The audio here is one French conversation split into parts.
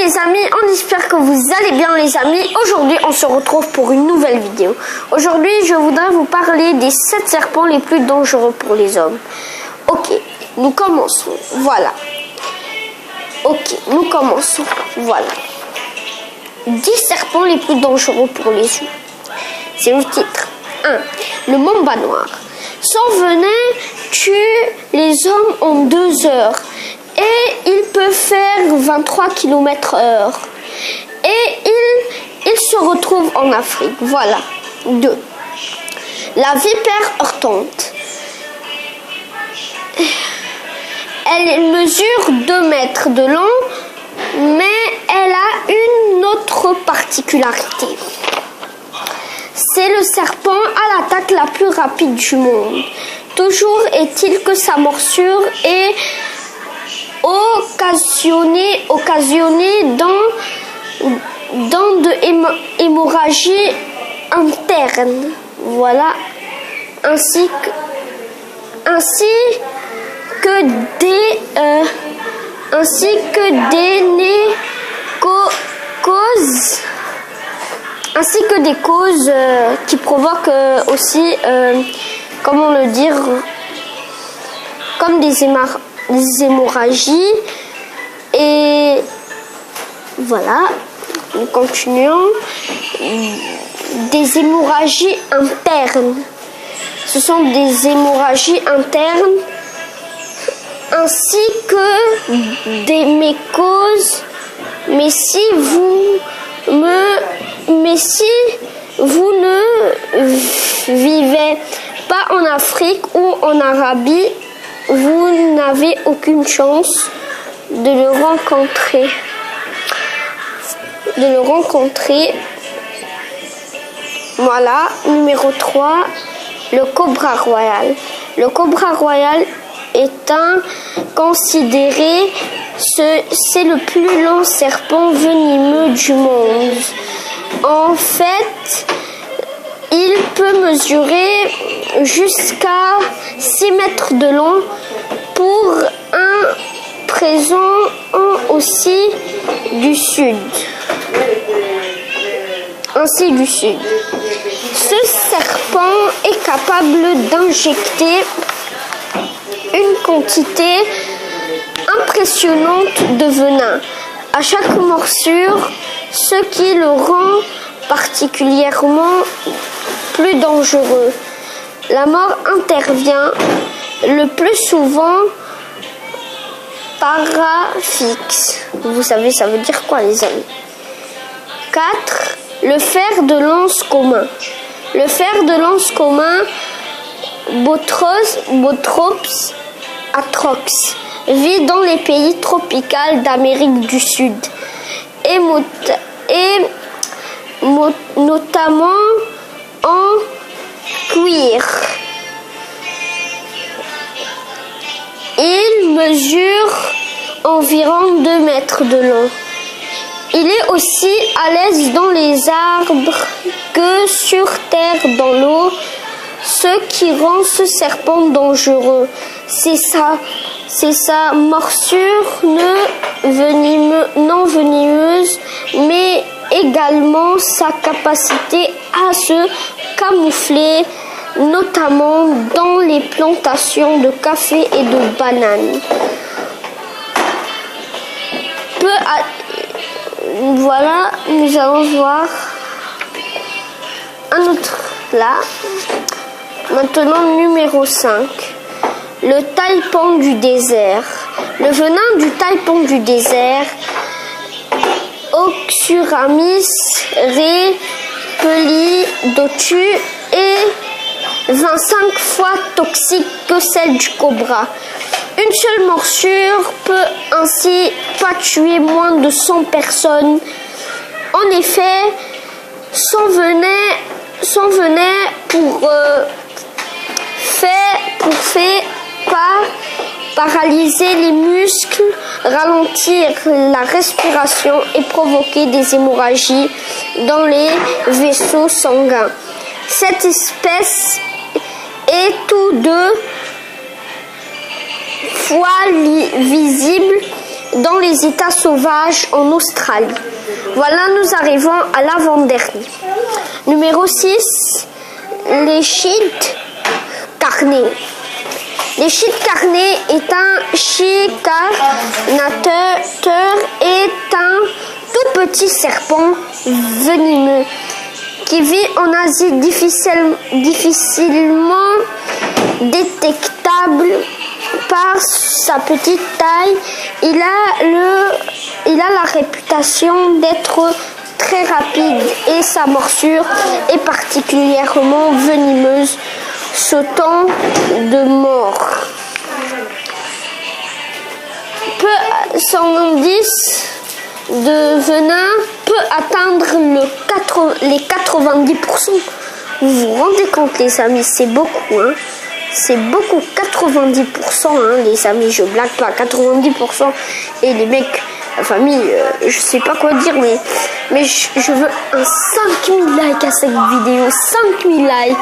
les amis, on espère que vous allez bien les amis. Aujourd'hui on se retrouve pour une nouvelle vidéo. Aujourd'hui je voudrais vous parler des 7 serpents les plus dangereux pour les hommes. Ok, nous commençons, voilà. Ok, nous commençons, voilà. 10 serpents les plus dangereux pour les humains. C'est le titre. 1. Le mamba noir. Son venin tue les hommes en 2 heures. Et il peut faire 23 km/h. Et il se retrouve en Afrique. Voilà. 2. La vipère heurtante. Elle mesure 2 mètres de long, mais elle a une autre particularité. C'est le serpent à l'attaque la plus rapide du monde. Toujours est-il que sa morsure est occasionnée dans de hémorragies internes. Voilà. Ainsi que des causes qui provoquent aussi, comment le dire, comme des hémorragies. Et voilà, nous continuons. Des hémorragies internes. Ce sont des hémorragies internes ainsi que des mycoses. Mais si vous ne vivez pas en Afrique ou en Arabie, vous n'avez aucune chance de le rencontrer. Voilà, numéro 3, le cobra royal. Le cobra royal est considéré, c'est le plus long serpent venimeux du monde. En fait, il peut mesurer jusqu'à 6 mètres de long pour un présent aussi du sud. Ce serpent est capable d'injecter une quantité impressionnante de venin à chaque morsure, ce qui le rend particulièrement plus dangereux. La mort intervient le plus souvent parafixe. Vous savez, ça veut dire quoi, les amis? 4. Le fer de lance commun. Le fer de lance commun, Bothrops atrox, vit dans les pays tropicaux d'Amérique du Sud et notamment en cuir. Il mesure environ 2 mètres de long. Il est aussi à l'aise dans les arbres que sur terre dans l'eau, ce qui rend ce serpent dangereux. C'est sa morsure non venimeuse, mais également sa capacité à se camoufler, notamment dans les plantations de café et de bananes. Voilà, nous allons voir un autre là. Maintenant, numéro 5. Le taipan du désert. Le venin du taipan du désert, Oxuramis repelidotu, est 25 fois toxique que celle du cobra. Une seule morsure peut ainsi pas tuer moins de 100 personnes. En effet, son venin fait paralyser les muscles, ralentir la respiration et provoquer des hémorragies dans les vaisseaux sanguins. Cette espèce est tous 2 fois visible dans les États sauvages en Australie. Voilà, nous arrivons à l'avant-dernier. Numéro 6, l'échide carné. L'échide carné est un chicanateur, est un tout petit serpent venimeux qui vit en Asie, difficilement détectable par sa petite taille. Il a la réputation d'être très rapide et sa morsure est particulièrement venimeuse, sautant de mort. Son indice de venin peut atteindre les 90%. Vous vous rendez compte, les amis, c'est beaucoup, hein? C'est beaucoup, 90%, hein, les amis, je blague pas, 90%. Et les mecs, la famille, je sais pas quoi dire, mais je veux un 5000 likes à cette vidéo, 5000 likes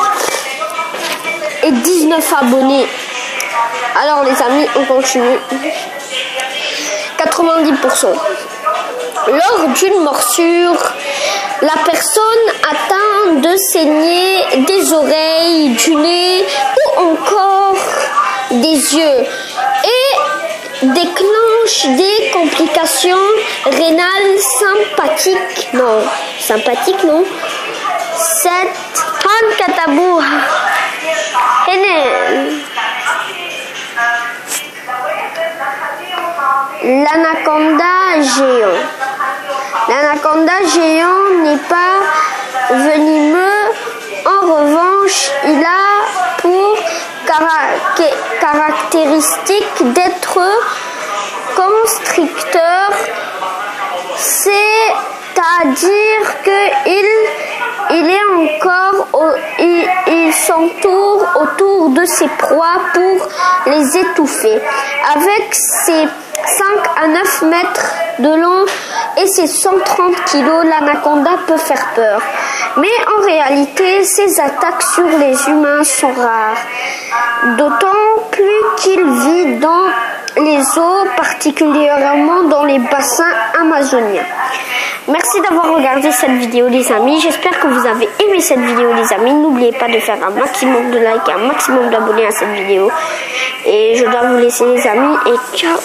et 19 abonnés. Alors les amis, on continue. 90%. Lors d'une morsure, la personne atteint de saigner des oreilles, du nez ou encore des yeux et déclenche des complications rénales sympathiques. Non. Cette Hankatabou. L'anaconda géant. L'anaconda géant n'est pas venimeux. En revanche, il a pour caractéristique d'être constricteur, c'est-à-dire il s'entoure autour de ses proies pour les étouffer. Avec ses 5 à 9 mètres de long et ses 130 kg, l'anaconda peut faire peur. Mais en réalité, ses attaques sur les humains sont rares. D'autant plus qu'il vit dans les eaux, particulièrement dans les bassins amazoniens. Merci d'avoir regardé cette vidéo, les amis. J'espère que vous avez aimé cette vidéo, les amis. N'oubliez pas de faire un maximum de likes et un maximum d'abonnés à cette vidéo. Et je dois vous laisser, les amis, et ciao.